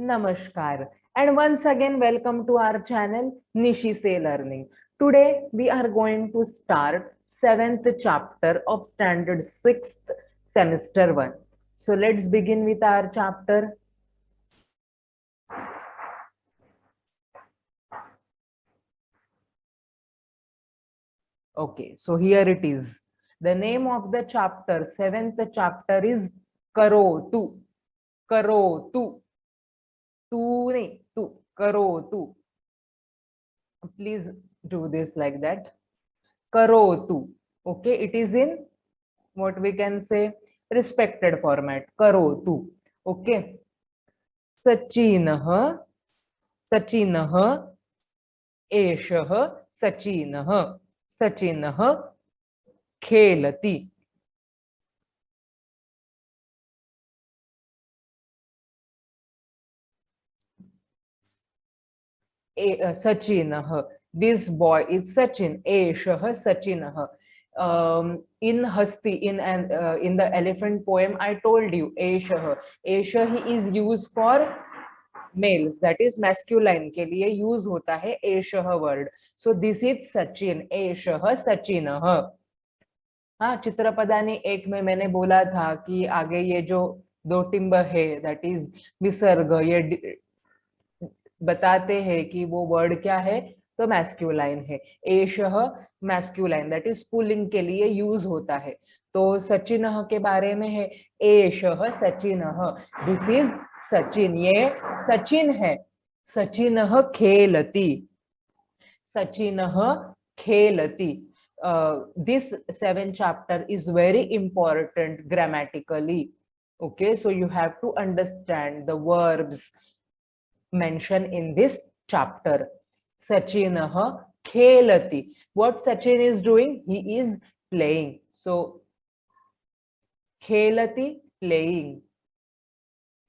Namaskar, and once again welcome to our channel Nishi Say Learning. Today we are going to start 7th chapter of standard 6th semester 1. So let's begin with our chapter. Okay, so here it is. The name of the chapter, 7th chapter is Karotu. Karotu. Tu nahi, tu. Karotu. Please do this like that. Karotu. Okay, it is in what we can say respected format. Karotu. Okay. Sachinah. Sachinah. Eshah. Sachinah. Sachinah. Khelati. Sachinah. This boy is Sachin. Eshah. Sachinah. In Hasti, in the elephant poem, I told you Eshah. Eshah he is used for males that is masculine के लिए use होता है एशह word. So this is Sachin. एशह सचिन. हाँ, चित्रपदानी एक में मैंने बोला था कि आगे ये जो दो टिम्ब है दैट इज विसर्ग, ये बताते हैं कि वो वर्ड क्या है, तो मैस्क्यूलाइन है. एशह मैस्क्यूलाइन दैट इज पुलिंग के लिए यूज होता है. तो सचिन के बारे में है एशह सचिन. This is Sachin. ये सचिन है. सचिन खेलती. सचिन खेलती. This 7th chapter is very important grammatically. Okay, so you have to understand the verbs mentioned in this chapter. Sachinah khelati. What Sachin is doing? He is playing. So khelati, playing.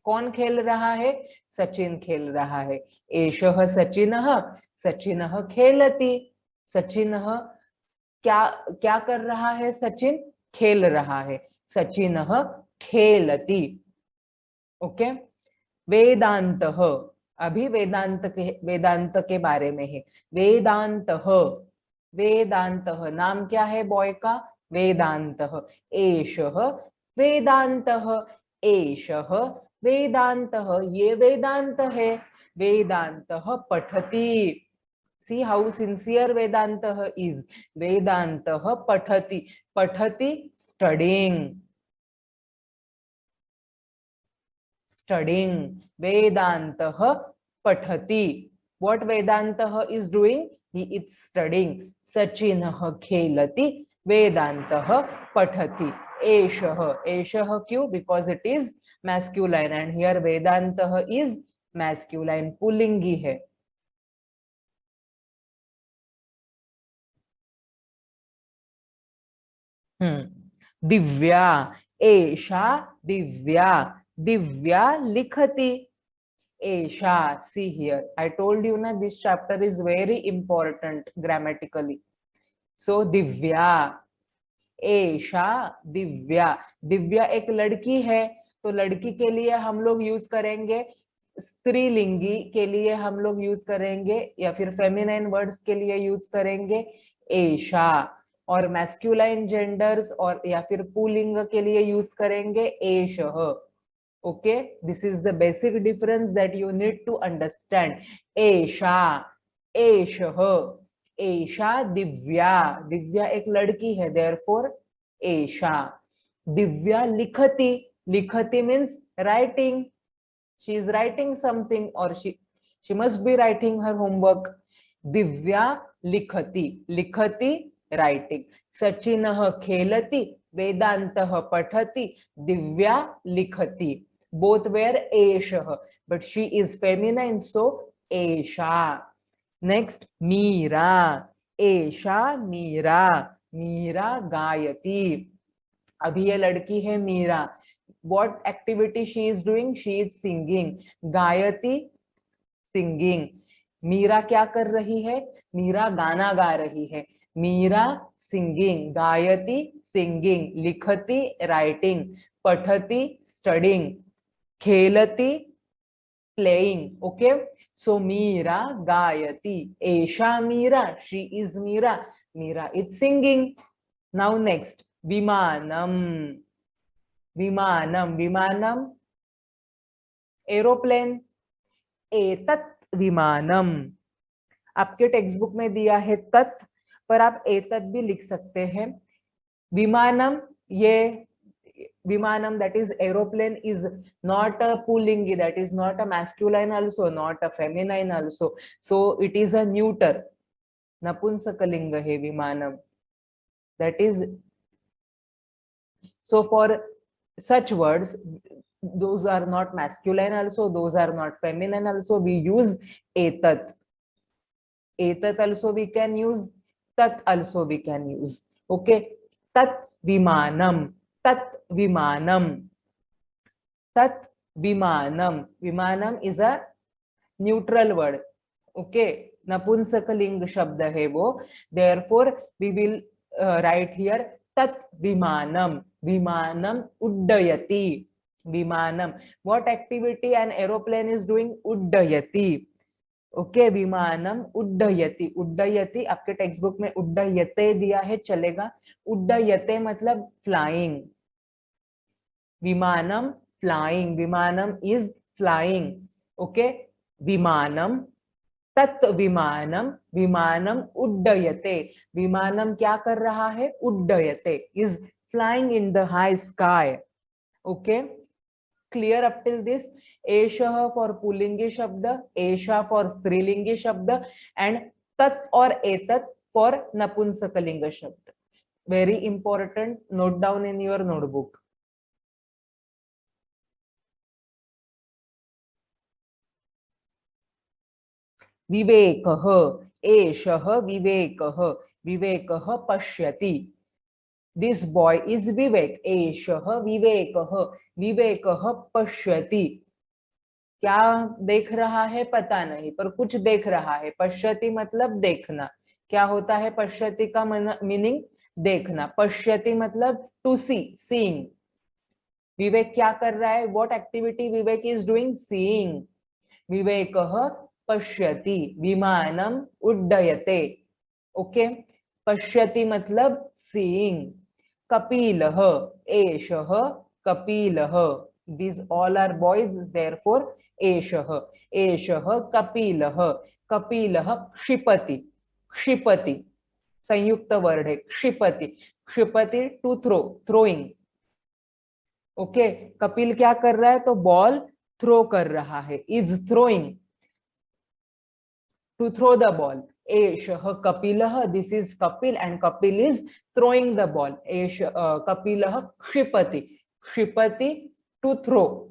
कौन खेल रहा है? सचिन खेल रहा है. एषः सचिनः. सचिनः खेलति. सचिनः क्या क्या कर रहा है? सचिन खेल रहा है. सचिनः खेलति. ओके. वेदांतः. अभी वेदांत के बारे में है. वेदांतः. वेदांतः नाम क्या है बॉय का? वेदांतः. एषः वेदांतः. एषः वेदांतः. ये वेदांत है. वेदांतः पठति. See how sincere Vedantah is. Vedantah pathati. Pathati, studying. Studying. Vedantah pathati. What Vedantah is doing? He is studying. Sachinah khelati. Vedantah pathati. Eshah. Eshah kyun? Because it is masculine, and here Vedantah is masculine. Pullingi hai. Divya. एषा दिव्या. दिव्या लिखति. एषा. See here, I told you na, this chapter is very important grammatically. So Divya. एषा दिव्या. दिव्या एक लड़की है, तो लड़की के लिए हम लोग यूज करेंगे स्त्रीलिंगी, के लिए हम लोग यूज करेंगे, या फिर फेमिनाइन वर्ड्स के लिए यूज करेंगे एषा. और मैस्कुलाइन जेंडर्स और या फिर पुल्लिंग के लिए यूज करेंगे एषः. Okay, this is the basic difference that you need to understand. एषा. एषः. एषा दिव्या. दिव्या एक लड़की है, देयरफॉर एषा. दिव्या लिखति. लिखति means writing. she is writing something, or she must be writing her homework. Divya likhati. Likhati, writing. Sachinah khelati. Vedantah pathati. Divya likhati. Both were eshah, but she is feminine, so esha. Next, Meera. Esha Meera. Meera gayati. अभी ये लड़की है Meera. What activity she is doing? She is singing. गायती, singing. Meera क्या कर रही है? मीरा गाना गा रही है. मीरा singing. गायती, singing. लिखती, writing. पठती, studying. खेलती, playing. Okay, so Meera gayati, Esha Meera, she is Meera, Meera is singing. Now next, Vimanam, Vimanam, Vimanam, aeroplane, एतत् विमानम. आपके टेक्स्ट बुक में दिया है तत्, पर आप एतत् भी लिख सकते हैं. विमानम, ये विमानम, that is aeroplane, is not a pullingi, that is not a masculine also, not a feminine also, so it is a neuter, नपुंसकलिंग है विमानम. That is, so for such words, those are not masculine also, those are not feminine also, we use etat. Etat also we can use, tat also we can use. Okay, tat vimanam, tat vimanam, tat vimanam. Vimanam is a neutral word. Okay, नपुंसकलिंग शब्द है वो. Therefore we will write here tat vimanam. Vimanam uddayati. Vimanam, what activity an aeroplane is doing? Uddayati. Okay, विमानम उड्डयति. उड्डयति आपके text book में उड्डयते दिया है, चलेगा. उड्डयते मतलब फ्लाइंग. विमानम फ्लाइंग, विमानम इज फ्लाइंग. ओके, विमानम, तत् विमानम, विमानम उड्डयते. विमानम क्या कर रहा है? उड्डयते, is flying in the high sky. Okay, clear up till this? एषः for पुल्लिंगी शब्द, एषा for स्त्रीलिंगी शब्द, and tat or etat for नपुंसकलिंग शब्द. Very important, note down in your notebook. विवेकः, एषः विवेकः, विवेकः पश्यति. This boy is Vivek. एषः विवेकः, विवेकः पश्यति. क्या देख रहा है पता नहीं, पर कुछ देख रहा है. पश्यति मतलब देखना. क्या होता है पश्यति का मीनिंग? देखना. पश्यति मतलब टू सी, सीइंग. विवेक क्या कर रहा है? What activity Vivek is doing? Seeing. विवेकः पश्यति, विमानम उड्डयते. ओके, पश्यति मतलब सीइंग. कपिलः, एषः कपिलः. These all are boys, therefore एषः. एषः कपिलः. कपिलः क्षिपति. क्षिपति संयुक्त वर्ड है, क्षिपति. क्षिपति to throw, throwing. Okay, Kapil क्या कर रहा है? तो बॉल थ्रो कर रहा है, is throwing, to throw the ball. एषः कपिलः, this is Kapil and Kapil is throwing the ball. कपिलः क्षिपति, क्षिपति to throw.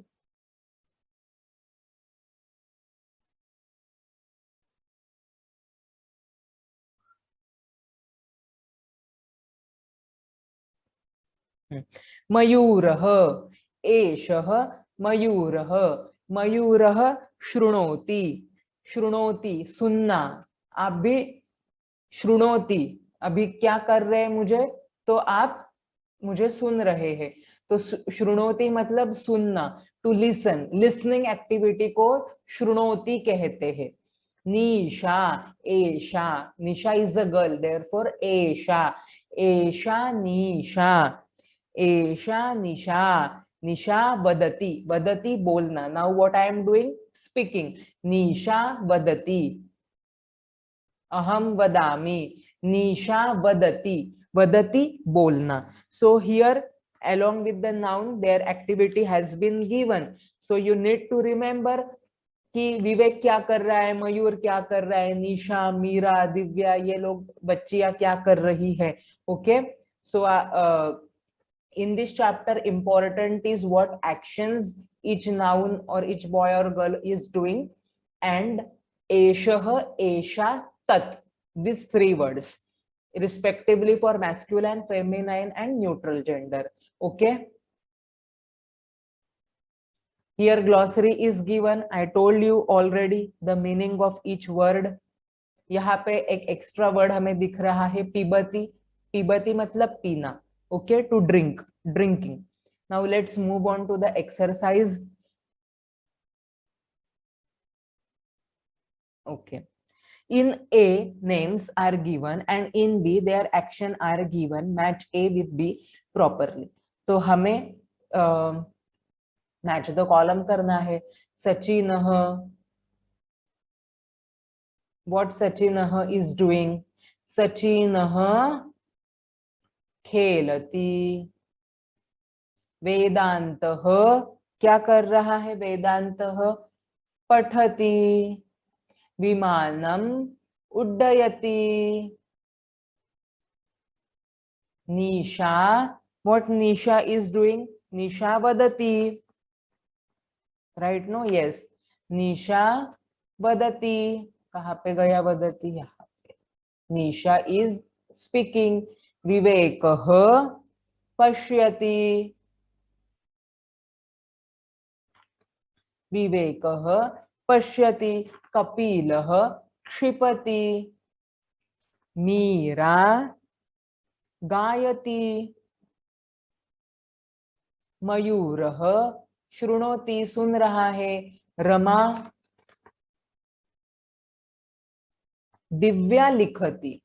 मयूरः, एषः मयूरः. मयूरः शृणोति. शृणोति सुनना. आप भी शृणोति, अभी क्या कर रहे हैं मुझे? तो आप मुझे सुन रहे हैं. तो शृणोति मतलब सुनना, टू लिसन. लिसनिंग एक्टिविटी को शृणोति कहते हैं. निशा, एशा. Nisha is a girl, therefore एशा. एशा निशा, एशा निशा. निशा वदति. वदति बोलना. Now what I am doing? Speaking. Nisha वदति. अहम वदामि. निशा वदति. वदति बोलना. So here along with the noun their activity has been given. So you need to remember कि विवेक क्या कर रहा है, मयूर क्या कर रहा है, निशा, मीरा, दिव्या, ये लोग बच्चियां क्या कर रही है. Okay, so in this chapter important is what actions each noun or each boy or girl is doing, and एषः, एषा, tat, these three words respectively for masculine, feminine and neutral gender. Okay, here glossary is given. I told you already the meaning of each word. यहाँ पे एक extra word हमें दिख रहा है, पिबती. पिबती मतलब पीना. Okay, to drink, drinking. Now let's move on to the exercise. Okay. In A, names are given and in B, their action are given. Match A with B properly. तो हमें match the column करना है. Sachin, what Sachin is doing? Sachin खेलती. वेदांत क्या कर रहा है? वेदांत पठति. विमानम उड्डयति. निशा, what निशा is doing? निशा वदति. राइट? नो? यस. निशा वदति. कहाँ पे गया वदति? यहाँ पे. निशा इज स्पीकिंग. विवेक पश्यति. विवेक पश्यति. कपिल क्षिपति. मीरा गायति. मयूर शृणोति, सुन रहा है. रमा. दिव्या लिखति.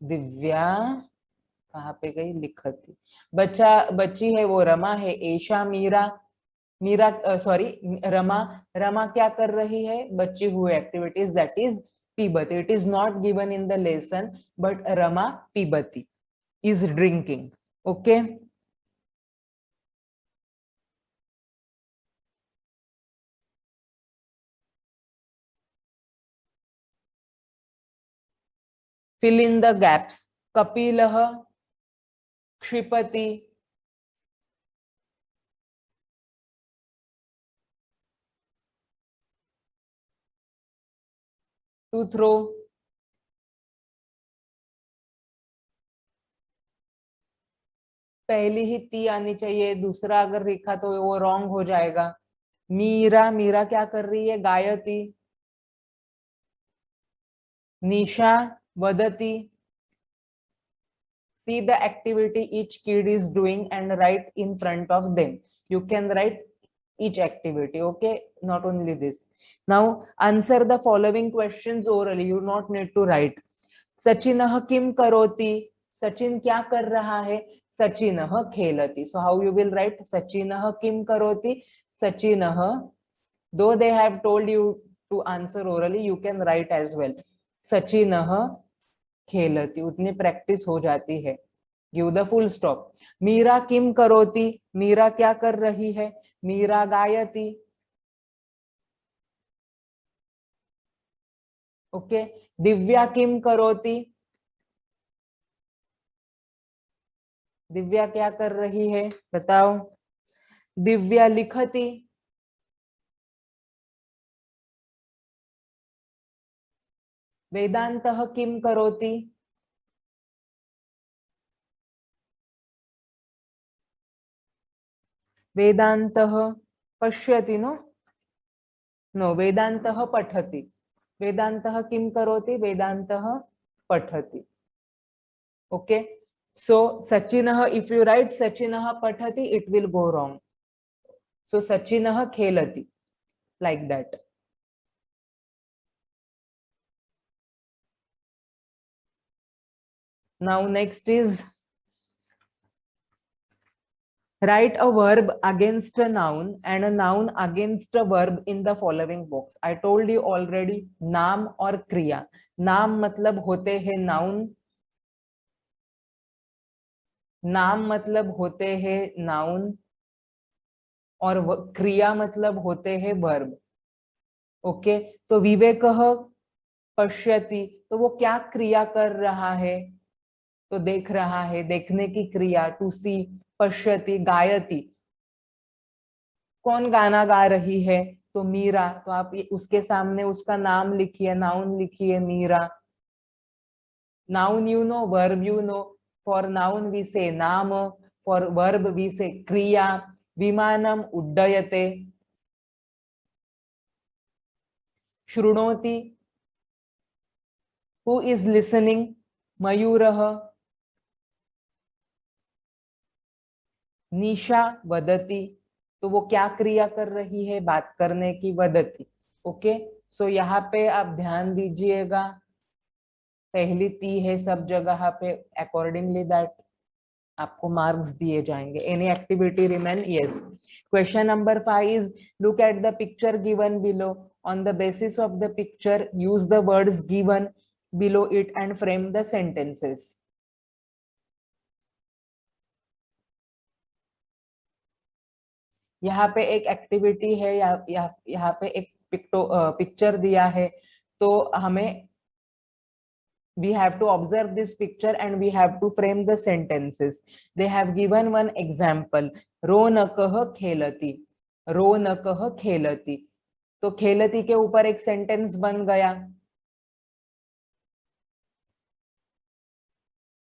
दिव्या कहाँ पे गई? लिखती. बच्ची है वो रमा है. एशा मीरा. मीरा सॉरी रमा. रमा क्या कर रही है? बच्ची हुई एक्टिविटीज, दैट इज पीबती. It is not given in the lesson, but Rama पीबती is drinking. Okay. Fill in the gaps. Kapilah क्षिपति. To throw. पहली ही ती आनी चाहिए, दूसरा अगर लिखा तो वो रॉन्ग हो जाएगा. मीरा, मीरा क्या कर रही है? गायति. निशा वदति. See the activity each kid is doing and write in front of them. You can write each activity. Okay, not only this. Now answer the following questions orally. You not need to write. सचिनः किम करोति? सचिन क्या कर रहा है? सचिनः खेलति. So how you will write? सचिनः किम करोति? सचिनः. Though they have told you to answer orally, you can write as well. सचिनः खेलति. उतनी practice हो जाती है. Give the full stop. Meera किम करोति? मीरा क्या कर रही है? मीरा गायति. ओके. दिव्या किम करोति? दिव्या क्या कर रही है? बताओ. दिव्या लिखति. वेदांतः किम करोति? वेदांतः पश्यति. नो नो, वेदांतः पठति. वेदांतः किम करोति? वेदांतः पठति. ओके. सो सचिनः, इफ यू राइट सचिनः पठति, it will go wrong. So सचिनः खेलति, like that. Now next is write a verb against a noun and a noun against a verb in the following box. I told you already, नाम और क्रिया. नाम मतलब होते हैं नाउन. नाम मतलब होते हैं नाउन और क्रिया मतलब होते हैं वर्ब. ओके. तो विवेकः पश्यति, तो वो क्या क्रिया कर रहा है? तो देख रहा है, देखने की क्रिया. टू सी. पश्यति गायति, कौन गाना गा रही है? तो मीरा. तो आप उसके सामने उसका नाम लिखिए, नाउन लिखिए Meera. Noun you know, verb you know. For noun we say नाम, फॉर वर्ब वी से क्रिया. विमानम उड्डयते. शृणोति, हु इज लिसनिंग? मयूरः. निशा वदति. तो वो क्या क्रिया कर रही है, बात करने की, वदती। ओके, सो यहाँ पे आप ध्यान दीजिएगा, पहली ती है सब जगह पे, अकॉर्डिंगली दैट आपको मार्क्स दिए जाएंगे। Any activity remain, yes. Question number 5 is look at the picture given below, on the basis of the picture use the words given below it and frame the sentences. यहाँ पे एक activity है, यहाँ पे एक picture दिया है, तो हमें we have to observe this picture and we have to frame the sentences. They have given one example, रोनकः खेलति, रोनकः खेलति। तो खेलति के ऊपर एक सेंटेंस बन गया।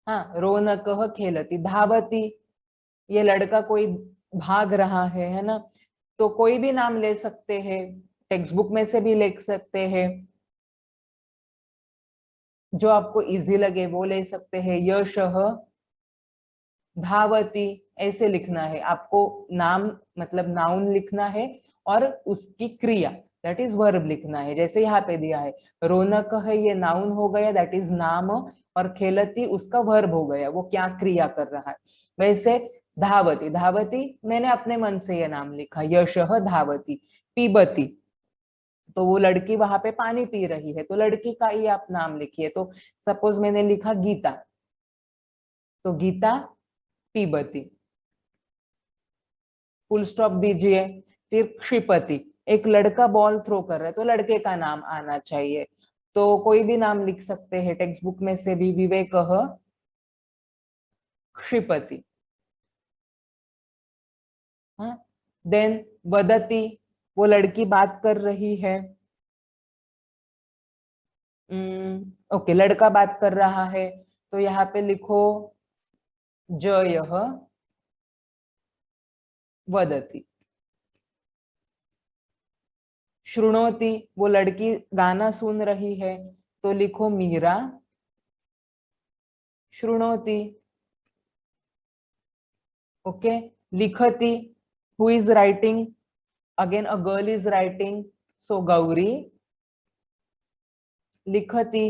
हाँ, रोनकः खेलति। धावति, ये लड़का कोई भाग रहा है ना, तो कोई भी नाम ले सकते हैं, टेक्स्ट बुक में से भी लिख सकते हैं, जो आपको इजी लगे वो ले सकते हैं। यशः धावती, ऐसे लिखना है आपको, नाम मतलब नाउन लिखना है और उसकी क्रिया दैट इज वर्ब लिखना है। जैसे यहाँ पे दिया है रौनक है, ये नाउन हो गया दैट इज नाम, और खेलती उसका वर्ब हो गया, वो क्या क्रिया कर रहा है। वैसे धावती, धावती मैंने अपने मन से ये नाम लिखा, यशः धावती। पीबती, तो वो लड़की वहां पे पानी पी रही है, तो लड़की का ही आप नाम लिखिए। तो सपोज मैंने लिखा गीता, तो गीता पीबती, फुल स्टॉप दीजिए। फिर क्षिपति, एक लड़का बॉल थ्रो कर रहा है, तो लड़के का नाम आना चाहिए, तो कोई भी नाम लिख सकते हैं टेक्स्ट बुक में से भी, विवेकः क्षिपति। हाँ, देन वदति, वो लड़की बात कर रही है। ओके, लड़का बात कर रहा है, तो यहाँ पे लिखो जयः वदति। शृणोति, वो लड़की गाना सुन रही है, तो लिखो मीरा शृणोति। ओके, लिखति, who is writing, again a girl is writing, so Gauri लिखति।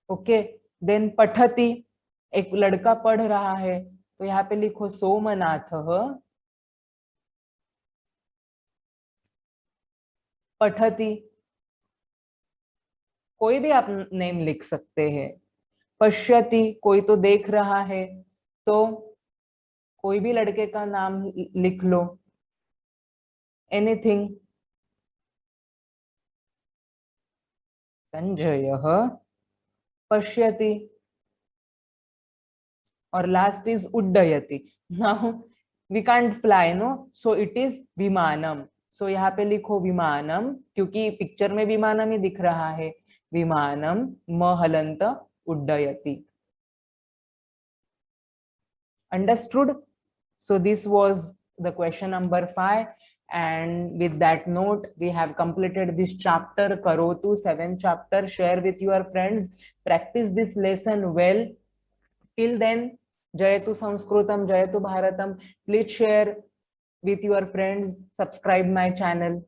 ओके, देन पठति, एक लड़का पढ़ रहा है, तो यहाँ पे लिखो सोमनाथः पठति। कोई भी आप नेम लिख सकते हैं। पश्यति, कोई तो देख रहा है, तो कोई भी लड़के का नाम लिख लो, एनीथिंग। संजयः पश्यति, और लास्ट इज उड्डयति। Now we can't fly no, so it is विमानम। सो यहाँ पे लिखो विमानम, क्योंकि पिक्चर में विमानम ही दिख रहा है, विमानम महलंत उड्डयति। Understood? So this was the question number 5, and with that note we have completed this chapter Karotu, 7th chapter. Share with your friends, practice this lesson well. Till then, Jayatu Sanskritam, Jayatu Bharatam. Please share with your friends, subscribe my channel.